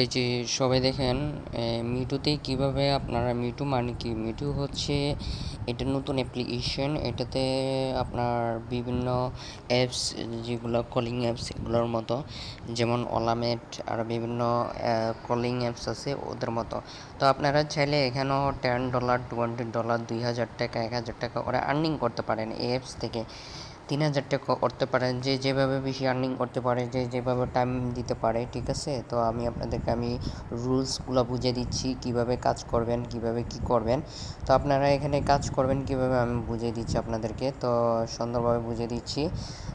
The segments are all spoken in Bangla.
এই যে সবাই দেখেন মিটুতে কিভাবে আপনারা মিটু মানে কি মিটু হচ্ছে এটা নতুন অ্যাপ্লিকেশন। এটাতে আপনার বিভিন্ন অ্যাপস যেগুলো কলিং অ্যাপস এগুলোর মতো, যেমন অলামেট আর বিভিন্ন কলিং অ্যাপস আছে ওদের মতো। তো আপনারা চাইলে এখানেও $10, $20, 2000 টাকা, 1000 টাকা ওরা আর্নিং করতে পারেন এই অ্যাপস থেকে। 3000 টাকা করতে পারেন, যে যেভাবে বেশি আর্নিং করতে পারে, যে যেভাবে টাইম দিতে পারে। ঠিক আছে, তো আমি রুলসগুলো বুঝিয়ে দিচ্ছি কিভাবে কাজ করবেন, কিভাবে কি করবেন। তো আপনারা এখানে কাজ করবেন কিভাবে আমি বুঝিয়ে দিচ্ছি আপনাদেরকে, তো সুন্দরভাবে বুঝিয়ে দিচ্ছি।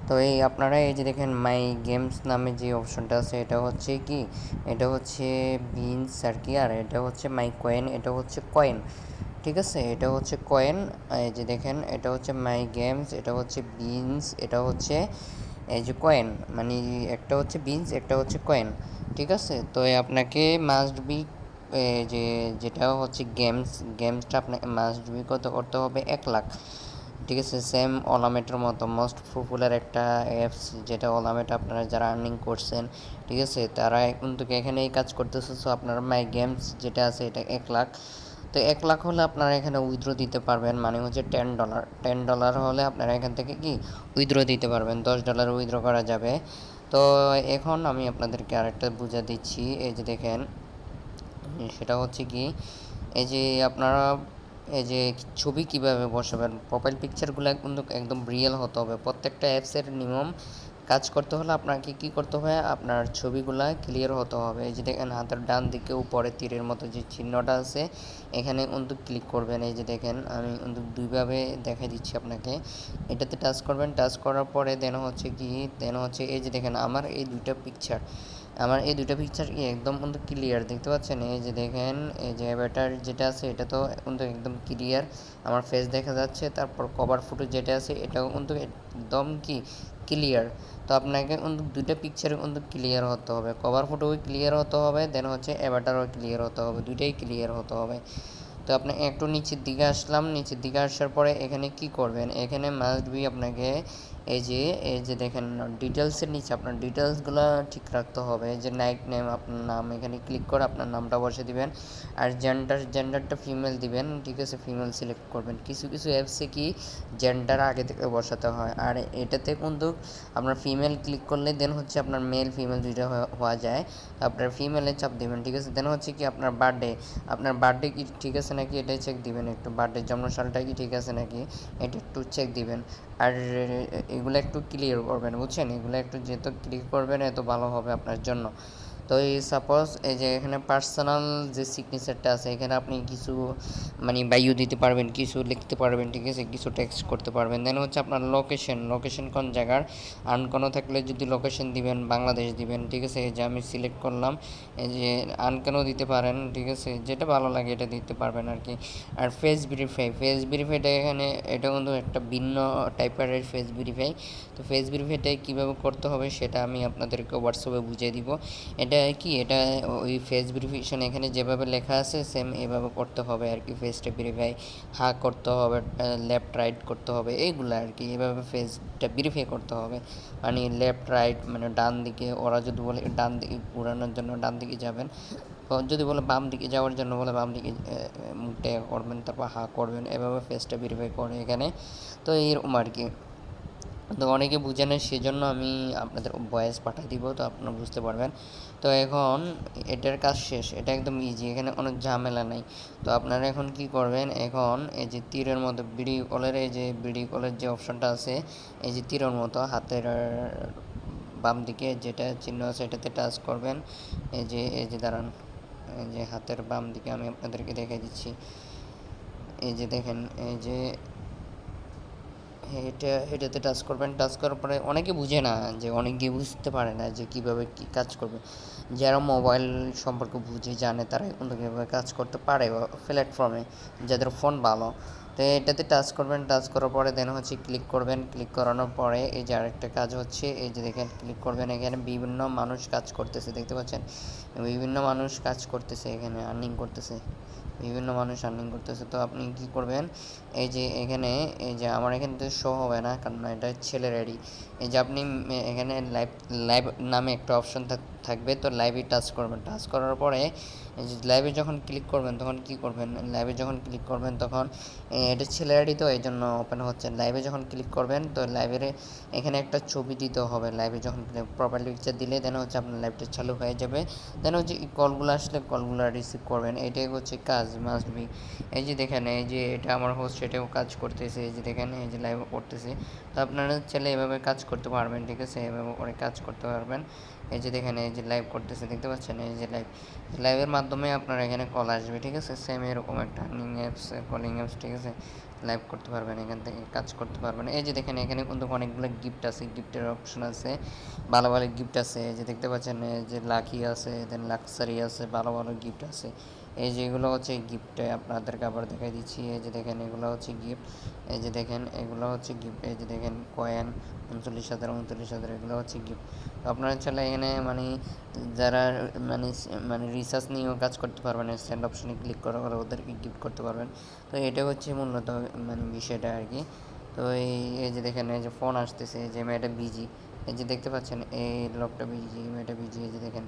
তো আপনারা এই যে দেখেন মাই গেমস নামে যে অপশনটা আছে, এটা হচ্ছে কি, এটা হচ্ছে বিনস আর কি, আর এটা হচ্ছে মাই কয়েন, এটা হচ্ছে কয়েন। ঠিক আছে, এটা হচ্ছে কয়েন। এই যে দেখেন এটা হচ্ছে মাই গেমস, এটা হচ্ছে বিনস, এটা হচ্ছে এই যে কয়েন, মানে একটা হচ্ছে বিনস, একটা হচ্ছে কয়েন। ঠিক আছে, তো আপনাকে মাস্ট বি যে যেটা হচ্ছে গেমসটা আপনাকে মাস্ট বি কত করতে হবে, 1 লাখ। ঠিক আছে, সেম অলামেটের মতো মোস্ট পপুলার একটা অ্যাপস, যেটা অলামেট আপনারা যারা আর্নিং করছেন, ঠিক আছে, তারা কিন্তু এখানে এই কাজ করতেছে। সো আপনার মাই গেমস যেটা আছে এটা 1 লাখ। তো 1 লাখ হলে আপনারা এখানে উইথড্র দিতে পারবেন, মানে হচ্ছে $10। $10 হলে আপনারা এখান থেকে কি উইথড্র দিতে পারবেন, $10 উইথড্র করা যাবে। তো এখন আমি আপনাদেরকে আরেকটা বুঝা দিচ্ছি। এই যে দেখেন, সেটা হচ্ছে কি, এই যে আপনারা এই যে ছবি কিভাবে বসাবেন, প্রোফাইল পিকচারগুলো কিন্তু একদম রিয়েল হতে হবে। প্রত্যেকটা অ্যাপসের নিয়ম কাজ করতে হলে আপনাকে কি করতে হবে, আপনার ছবিগুলা ক্লিয়ার হতে হবে। এই যে দেখেন হাতের ডান দিকে উপরে তীরের মতো যে চিহ্নটা আছে, এখানে কিন্তু ক্লিক করবেন। এই যে দেখেন আমি কিন্তু দুইভাবে দেখাই দিচ্ছি আপনাকে। এটাতে টাচ করবেন, টাচ করার পরে দেন হচ্ছে এই যে দেখেন আমার এই দুইটা পিকচার কি একদম কিন্তু ক্লিয়ার দেখতে পাচ্ছেন। এই যে দেখেন, এই যে অ্যাভাটার যেটা আছে এটা তো কিন্তু একদম ক্লিয়ার, আমার ফেস দেখা যাচ্ছে। তারপর কভার ফটো যেটা আছে এটাও কিন্তু একদম কি ক্লিয়ার। তো আপনাকে কিন্তু দুইটা পিকচারে কিন্তু ক্লিয়ার হতে হবে, কভার ফটোও ক্লিয়ার হতে হবে, দেন হচ্ছে অ্যাভাটারও ক্লিয়ার হতে হবে, দুইটাই ক্লিয়ার হতে হবে। তো আপনি একটু নিচের দিকে আসলাম, নিচের দিকে আসার পরে এখানে কি করবেন, এখানে মাস্ট বি আপনাকে এই যে দেখেন ডিটেলসের নিচে আপনার ডিটেলসগুলো ঠিক রাখতে হবে। যে নাইক নেম, আপনার নাম, এখানে ক্লিক করে আপনার নামটা বসে দিবেন। আর জেন্ডারটা ফিমেল দিবেন। ঠিক আছে, ফিমেল সিলেক্ট করবেন। কিছু কিছু অ্যাপসে কি জেন্ডার আগে থেকে বসাতে হয়, আর এটাতে কিন্তু আপনার ফিমেল ক্লিক করলে দেন হচ্ছে আপনার মেল ফিমেল দুইটা হওয়া যায়। আপনার ফিমেলে চাপ দিবেন। ঠিক আছে, দেন হচ্ছে কি আপনার বার্থডে কি ঠিক আছে নাকি এটাই চেক দিবেন, একটু বার্থডে জন্মসালটা কি ঠিক আছে নাকি এটা একটু চেক দিবেন। আর এগুলো একটু ক্লিয়ার করবেন, বুঝছেন, এগুলো একটু যেহেতু ক্লিক করবেন এত ভালো হবে আপনার জন্য। তো এই সাপোজ এই যে এখানে পার্সোনাল যে সিগনেচারটা আছে, এখানে আপনি কিছু মানে বায়ু দিতে পারবেন, কিছু লিখতে পারবেন, ঠিক আছে, কিছু টেক্সট করতে পারবেন। দেন হচ্ছে আপনার লোকেশন কোন জায়গার, আনকোনো থাকলে যদি লোকেশন দিবেন বাংলাদেশ দিবেন। ঠিক আছে, এই যে আমি সিলেক্ট করলাম, এই যে আনকোনো দিতে পারেন। ঠিক আছে, যেটা ভালো লাগে এটা দিতে পারবেন আর কি। আর ফেস ভেরিফাইটা এখানে এটা কিন্তু একটা ভিন্ন টাইপের ফেস ভেরিফাই। তো ফেস ভেরিফাইটা কীভাবে করতে হবে সেটা আমি আপনাদেরকে হোয়াটসঅ্যাপে বুঝিয়ে দিব। এটা ওই ফেস ভেরিফিকেশন এখানে যেভাবে লেখা আছে সেম এভাবে করতে হবে আর কি। ফেসটা ভেরিফাই করতে হবে, লেফট রাইট করতে হবে, এইগুলো আর কি। এভাবে ফেসটা ভেরিফাই করতে হবে, মানে লেফট রাইট মানে ডান দিকে, ওরা যদি বলে ডান দিকে ঘোরানোর জন্য ডান দিকে যাবেন, যদি বলে বাম দিকে যাওয়ার জন্য বলে বাম দিকে মুখটা করবেন, তারপর করবেন, এভাবে ফেসটা ভেরিফাই করে এখানে। তো এরকম আর কি। তো অনেকে বুঝে না, সেজন্য আমি আপনাদের ভয়েস পাঠিয়ে দিব, তো আপনারা বুঝতে পারবেন। তো এখন এটার কাজ শেষ, এটা একদম ইজি, এখানে অনেক ঝামেলা নাই। তো আপনারা এখন কি করবেন, এখন এই যে তীরের মতো ভিডিও কলের যে অপশনটা আছে, এই যে তীরের মতো হাতের বাম দিকে যেটা চিহ্ন আছে এটাতে টাচ করবেন। এই যে দাঁড়ান, এই যে হাতের বাম দিকে আমি আপনাদেরকে দেখাই দিচ্ছি। এই যে দেখেন, এই যে এটাতে টাচ করবেন। টাচ করার পরে অনেকে বুঝতে পারে না যে কীভাবে কী কাজ করবে। যারা মোবাইল সম্পর্কে বুঝে জানে তারা কিন্তু কীভাবে কাজ করতে পারে প্ল্যাটফর্মে, যাদের ফোন ভালো। তো এটাতে টাচ করবেন, টাচ করার পরে দেন হচ্ছে ক্লিক করবেন। ক্লিক করানোর পরে এই যে আরেকটা কাজ হচ্ছে, এই যে দেখেন ক্লিক করবেন, এখানে বিভিন্ন মানুষ কাজ করতেছে, দেখতে পাচ্ছেন, বিভিন্ন মানুষ কাজ করতেছে, এখানে আর্নিং করতেছে। বিভিন্ন মানুষ আর্নিং করতেছে। তো আপনি কি করবেন, এই যে এখানে, এই যে আমার এখানে তো শো হবে না, কারণ এটা ছেলের আইডি। এই যে আপনি এখানে লাইভ লাইভ নামে একটা অপশন থাকবে, তো লাইভে টাচ করবেন। টাচ করার পরে এই যে লাইভে যখন ক্লিক করবেন তখন কি করবেন, লাইভে যখন ক্লিক করবেন তখন এটা ছেলের আইডি, তো এই জন্য ওপেন হচ্ছে। লাইভে যখন ক্লিক করবেন তো লাইভের এখানে একটা ছবি দিতে হবে। লাইভে যখন প্রোফাইল পিকচার দিলে দেন হচ্ছে আপনার লাইভটা চালু হয়ে যাবে। দেন হচ্ছে কলগুলো আসলে কলগুলো রিসিভ করবেন, এটাই হচ্ছে কাজ, মাস্ট বি। এই যে দেখেন, এই যে এটা আমার হোস্ট, এটাও কাজ করতেছে। এই যে দেখেন, এই যে লাইভ করতেছে। তো আপনারা চাইলে এভাবে কাজ করতে পারবেন, ঠিক আছে, এভাবে করে কাজ করতে পারবেন। এই যে দেখেন, এই যে লাইভ করতেছে, দেখতে পাচ্ছেন, এই যে লাইভের মাধ্যমে আপনার এখানে কল আসবে, ঠিক আছে। সেম এরকম একটা আর্নিং অ্যাপস, কলিং অ্যাপস, ঠিক আছে। লাইভ করতে পারবেন, এখান থেকে কাজ করতে পারবেন। এই যে দেখেন, এখানে কিন্তু অনেকগুলো গিফট আছে, গিফটের অপশন আছে, ভালো ভালো গিফট আছে। এই যে দেখতে পাচ্ছেন, এই যে লাকি আছে, দেন লাক্সারি আছে, ভালো ভালো গিফট আছে। এই যে এগুলো হচ্ছে গিফট, আপনাদেরকে আবার দেখাই দিচ্ছি। এই যে দেখেন, এগুলো হচ্ছে গিফট। এই যে দেখেন, এগুলো হচ্ছে গিফট। এই যে দেখেন, কয়েন 39,000, 39,000, এগুলো হচ্ছে গিফট। তো আপনারা চাইলে এখানে মানে যারা মানে মানে রিসার্চ নিয়েও কাজ করতে পারবেন, সেন্ড অপশনে ক্লিক করে ওদেরকে গিফট করতে পারবেন। তো এটা হচ্ছে মূলত মানে বিষয়টা আর কি। তো এই যে দেখেন, এই যে ফোন আসতেছে, যে মেয়েটা বিজি, এই যে দেখতে পাচ্ছেন, এই লোকটা বিজি, মেয়েটা বিজি। এই যে দেখেন,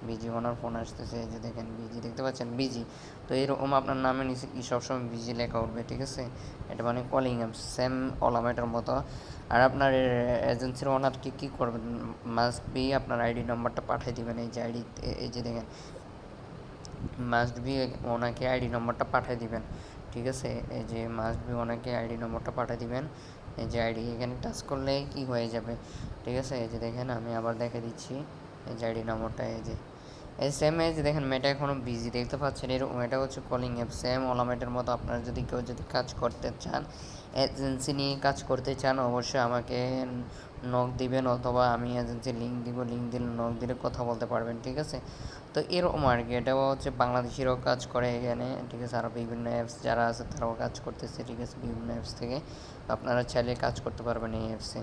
বিজি, ওনার ফোন আসতেছে। এই যে দেখেন, বিজি, দেখতে পাচ্ছেন, বিজি। তো এরকম আপনার নামে নিচে কি সবসময় বিজি লেখা উঠবে, ঠিক আছে। এটা মানে কলিং অ্যাপ, সেম অলামেটার মতো। আর আপনার এজেন্সির ওনারকে কী করবেন, মাস্ট বি আপনার আইডি নাম্বারটা পাঠিয়ে দিবেন। এই যে আইডি, এই যে দেখেন, মাস্ট বি ওনাকে আইডি নম্বরটা পাঠিয়ে দিবেন, ঠিক আছে। এই যে মাস্ট বি ওনাকে আইডি নম্বরটা পাঠিয়ে দিবেন। এই যে আইডি এখানে টাচ করলে কি হয়ে যাবে, ঠিক আছে। এই যে দেখেন, আমি আবার দেখে দিচ্ছি। এই যে আইডি নম্বরটা, এই যে এই সেম, এই যে দেখেন, মেয়েটা এখনও বিজি, দেখতে পাচ্ছেন। এরকম এটা হচ্ছে কলিং অ্যাপ, সেম ওলামেটের মতো। আপনারা যদি কেউ যদি কাজ করতে চান, এজেন্সি নিয়ে কাজ করতে চান, অবশ্যই আমাকে নক দিবেন, অথবা আমি এজেন্সির লিঙ্ক দিব, লিঙ্ক দিলে নক দিলে কথা বলতে পারবেন, ঠিক আছে। তো এরকম আর কি, এটাও হচ্ছে বাংলাদেশিরাও কাজ করে এখানে, ঠিক আছে। আরও বিভিন্ন অ্যাপস যারা আছে তারাও কাজ করতেছে, ঠিক আছে, বিভিন্ন অ্যাপস থেকে। আপনারা চাইলে কাজ করতে পারবেন এই অ্যাপসে।